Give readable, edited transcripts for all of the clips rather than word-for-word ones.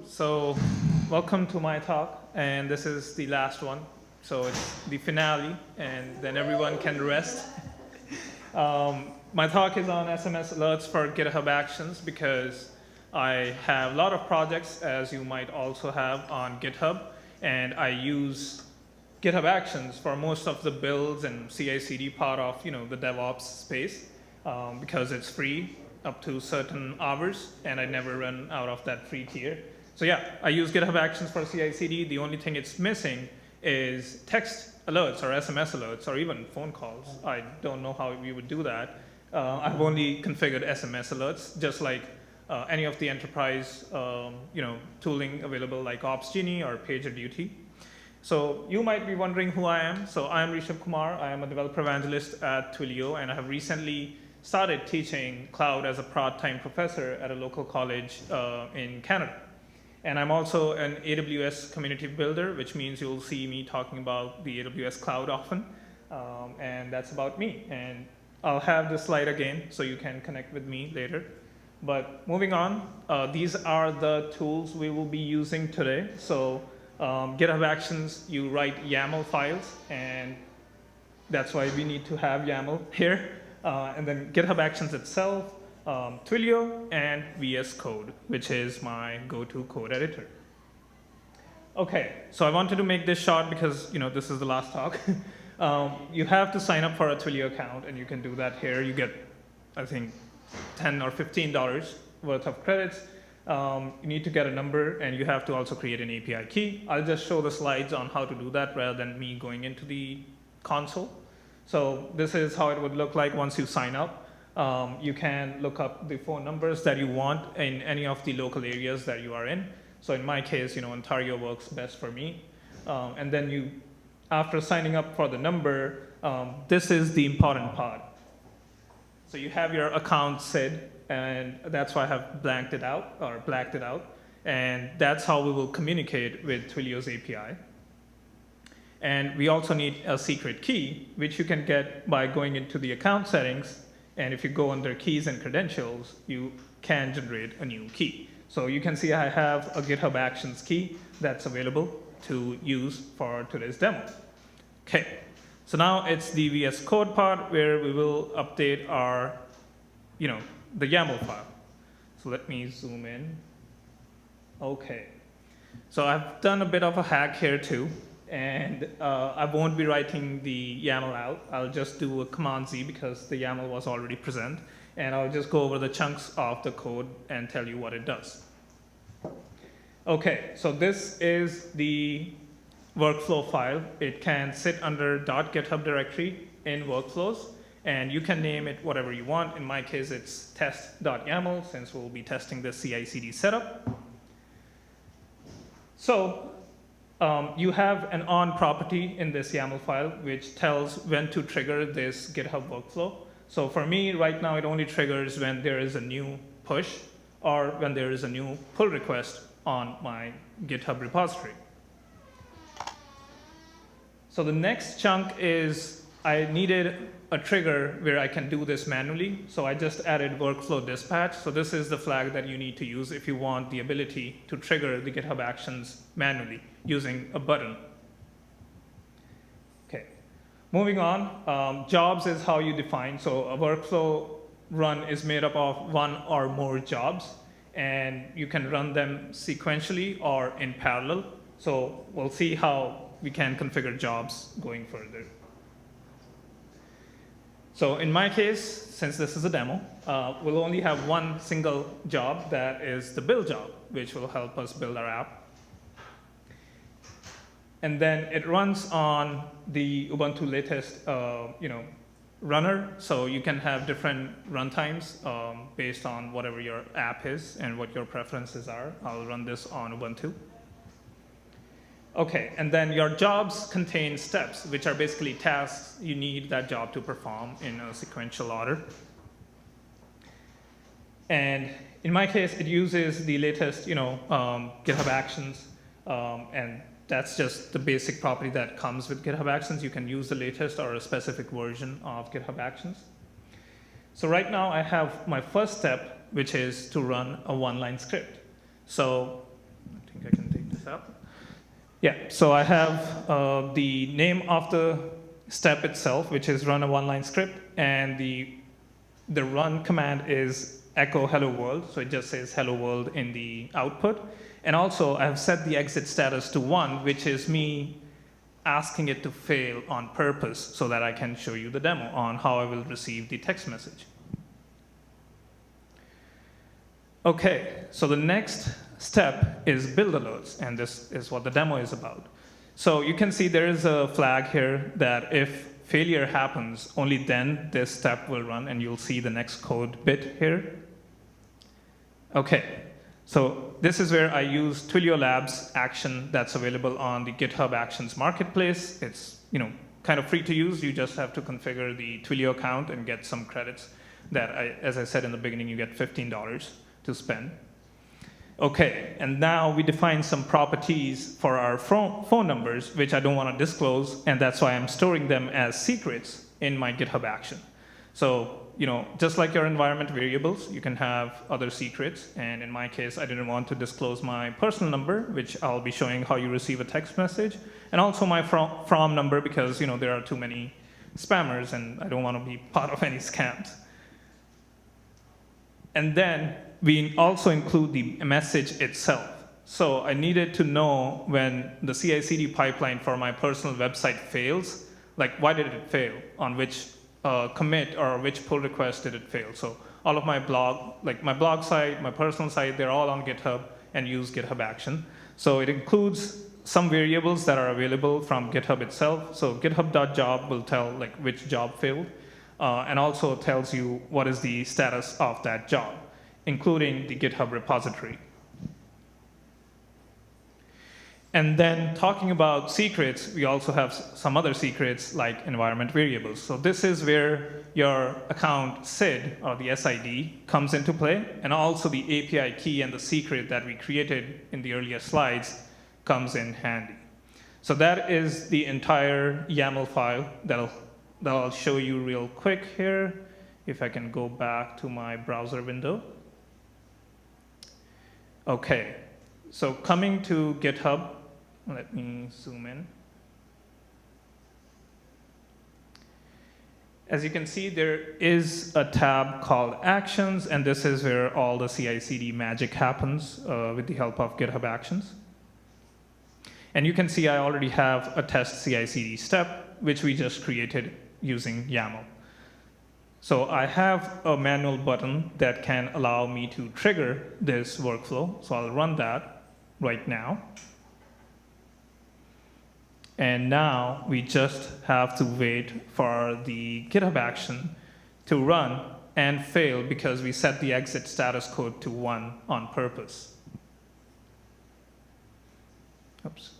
So welcome to my talk, and this is the last one. So it's the finale, and then everyone can rest. My talk is on SMS alerts for GitHub Actions because I have a lot of projects, as you might also have on GitHub, and I use GitHub Actions for most of the builds and CI/CD part of the DevOps space because it's free up to certain hours, and I never run out of that free tier. So yeah, I use GitHub Actions for CI/CD. The only thing it's missing is text alerts or SMS alerts or even phone calls. I don't know how we would do that. I've only configured SMS alerts, just like any of the enterprise tooling available like OpsGenie or PagerDuty. So you might be wondering who I am. So I am Rishab Kumar. I am a developer evangelist at Twilio, and I have recently started teaching cloud as a part-time professor at a local college in Canada. And I'm also an AWS community builder, which means you'll see me talking about the AWS cloud often. And that's about me. And I'll have this slide again so you can connect with me later. But moving on, these are the tools we will be using today. So GitHub Actions, you write YAML files, and that's why we need to have YAML here. And then GitHub Actions itself, Twilio and VS Code, which is my go-to code editor. Okay, so I wanted to make this short because this is the last talk. You have to sign up for a Twilio account, and you can do that here. You get, I think, $10 or $15 worth of credits. You need to get a number, and you have to also create an API key. I'll just show the slides on how to do that rather than me going into the console. So this is how it would look like once you sign up. You can look up the phone numbers that you want in any of the local areas that you are in. So in my case, Ontario works best for me. And then after signing up for the number, this is the important part. So you have your account SID, and that's why I have blanked it out. And that's how we will communicate with Twilio's API. And we also need a secret key, which you can get by going into the account settings. And if you go under keys and credentials, you can generate a new key. So you can see I have a GitHub Actions key that's available to use for today's demo. Okay, so now it's the VS Code part where we will update our, the YAML file. So let me zoom in. Okay, so I've done a bit of a hack here too. And I won't be writing the YAML out. I'll just do a Command Z because the YAML was already present. And I'll just go over the chunks of the code and tell you what it does. OK, so this is the workflow file. It can sit under .github directory in workflows. And you can name it whatever you want. In my case, it's test.yaml, since we'll be testing the CI/CD setup. So you have an on property in this YAML file, which tells when to trigger this GitHub workflow. So for me, right now, it only triggers when there is a new push or when there is a new pull request on my GitHub repository. So the next chunk is I needed a trigger where I can do this manually. So I just added workflow dispatch. So this is the flag that you need to use if you want the ability to trigger the GitHub Actions manually using a button. Okay, moving on. Jobs is how you define. So a workflow run is made up of one or more jobs, and you can run them sequentially or in parallel. So we'll see how we can configure jobs going further. So in my case, since this is a demo, we'll only have one single job that is the build job, which will help us build our app. And then it runs on the Ubuntu latest runner. So you can have different runtimes based on whatever your app is and what your preferences are. I'll run this on Ubuntu. OK, and then your jobs contain steps, which are basically tasks you need that job to perform in a sequential order. And in my case, it uses the latest GitHub Actions. And that's just the basic property that comes with GitHub Actions. You can use the latest or a specific version of GitHub Actions. So right now, I have my first step, which is to run a one-line script. So up. Yeah, so I have the name of the step itself, which is run a one-line script, and the run command is echo hello world, so it just says hello world in the output. And also, I have set the exit status to 1, which is me asking it to fail on purpose so that I can show you the demo on how I will receive the text message. Okay, so the next step is build alerts, and this is what the demo is about. So you can see there is a flag here that if failure happens, only then this step will run, and you'll see the next code bit here. Okay, so this is where I use Twilio Labs action that's available on the GitHub Actions marketplace. It's kind of free to use. You just have to configure the Twilio account and get some credits that, as I said in the beginning, you get $15 to spend. Okay, and now we define some properties for our phone numbers, which I don't want to disclose, and that's why I'm storing them as secrets in my GitHub action. So, just like your environment variables, you can have other secrets, and in my case, I didn't want to disclose my personal number, which I'll be showing how you receive a text message, and also my from number, because there are too many spammers, and I don't want to be part of any scams. And then we also include the message itself. So I needed to know when the CI/CD pipeline for my personal website fails, like why did it fail? On which commit or which pull request did it fail? So all of my blog, like my blog site, my personal site, they're all on GitHub and use GitHub Action. So it includes some variables that are available from GitHub itself. So github.job will tell which job failed, and also tells you what is the status of that job, including the GitHub repository. And then talking about secrets, we also have some other secrets like environment variables. So this is where your account SID, or the SID, comes into play, and also the API key and the secret that we created in the earlier slides comes in handy. So that is the entire YAML file that I'll show you real quick here. If I can go back to my browser window. Okay, so coming to GitHub, let me zoom in. As you can see, there is a tab called Actions, and this is where all the CI/CD magic happens with the help of GitHub Actions. And you can see I already have a test CI/CD step, which we just created using YAML. So I have a manual button that can allow me to trigger this workflow. So I'll run that right now. And now we just have to wait for the GitHub action to run and fail because we set the exit status code to 1 on purpose. Oops.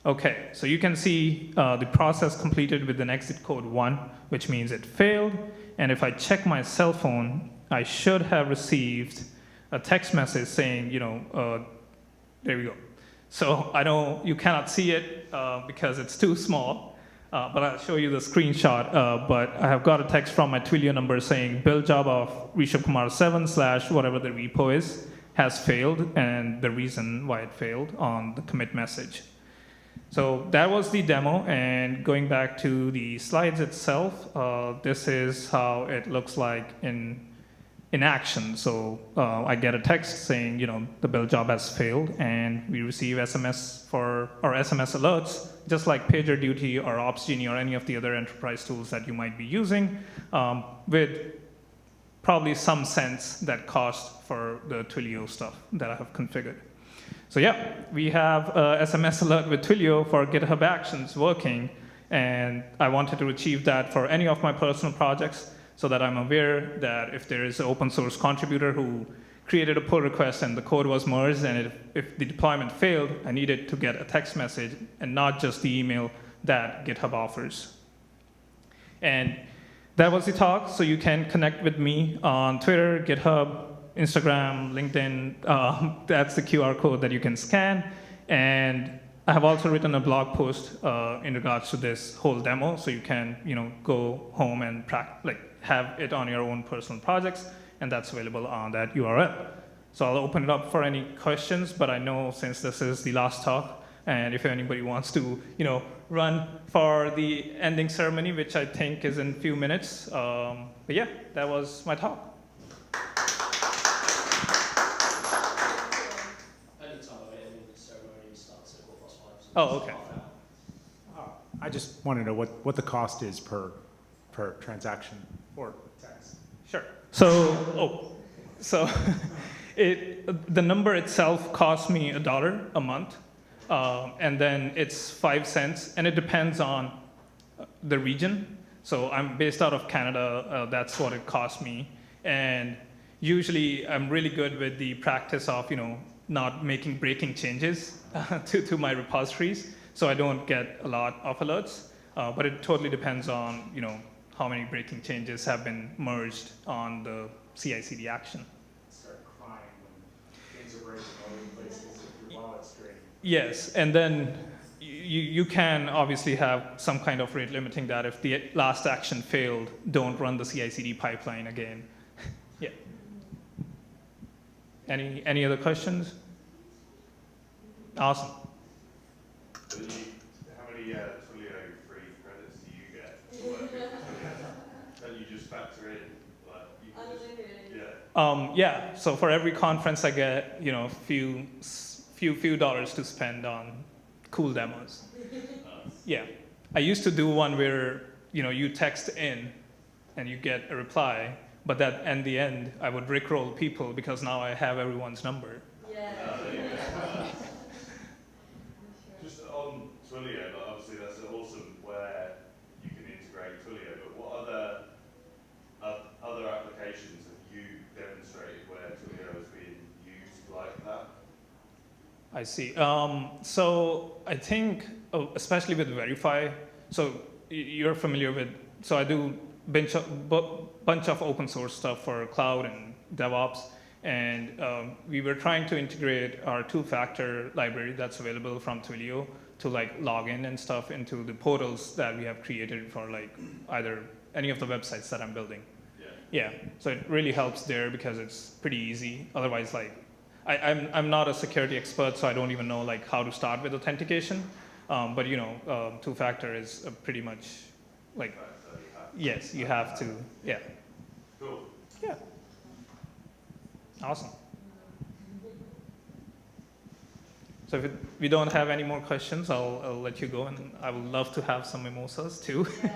Okay, so you can see the process completed with an exit code 1, which means it failed. And if I check my cell phone, I should have received a text message saying, there we go. So you cannot see it because it's too small, but I'll show you the screenshot. But I have got a text from my Twilio number saying build job of Rishab Kumar 7 / whatever the repo is has failed, and the reason why it failed on the commit message. So that was the demo, and going back to the slides itself, this is how it looks like in action. So I get a text saying, the build job has failed, and we receive SMS alerts, just like PagerDuty or OpsGenie or any of the other enterprise tools that you might be using, with probably some cents that cost for the Twilio stuff that I have configured. So yeah, we have a SMS alert with Twilio for GitHub Actions working, and I wanted to achieve that for any of my personal projects so that I'm aware that if there is an open source contributor who created a pull request and the code was merged, and if the deployment failed, I needed to get a text message and not just the email that GitHub offers. And that was the talk, so you can connect with me on Twitter, GitHub, Instagram, LinkedIn. That's the QR code that you can scan. And I have also written a blog post in regards to this whole demo, so you can go home and have it on your own personal projects, and that's available on that URL. So I'll open it up for any questions, but I know since this is the last talk, and if anybody wants to, run for the ending ceremony, which I think is in a few minutes. But yeah, that was my talk. Oh, okay. I just want to know what the cost is per transaction or text. Sure. So the number itself costs me $1 a month, and then it's 5 cents, and it depends on the region. So I'm based out of Canada. That's what it costs me, and usually I'm really good with the practice of not making breaking changes to my repositories, so I don't get a lot of alerts. But it totally depends on how many breaking changes have been merged on the CI/CD action. Start crying when things are breaking all over the places if your wallet's draining. Yes, and then you can obviously have some kind of rate limiting that if the last action failed, don't run the CI/CD pipeline again. Yeah. Any other questions? Awesome. How many Twilio free credits do you get for working with Twilio? Don't you just factor in, like, you can just, Yeah, so for every conference I get, few dollars to spend on cool demos. Yeah. I used to do one where, you text in and you get a reply, but that in the end, I would rickroll people because now I have everyone's number. Yeah. just on Twilio, like, obviously that's awesome where you can integrate Twilio, but what other applications have you demonstrated where Twilio has been used like that? I see. So I think, especially with Verify, so you're familiar with, so I do bunch of open source stuff for cloud and DevOps, and we were trying to integrate our two-factor library that's available from Twilio to log in and stuff into the portals that we have created for either any of the websites that I'm building. Yeah, so it really helps there because it's pretty easy. Otherwise, I'm not a security expert, so I don't even know how to start with authentication. But two-factor is pretty much yes, you have to. Yeah. Cool. Yeah. Awesome. So if we don't have any more questions, I'll let you go, and I would love to have some mimosas too. Yeah.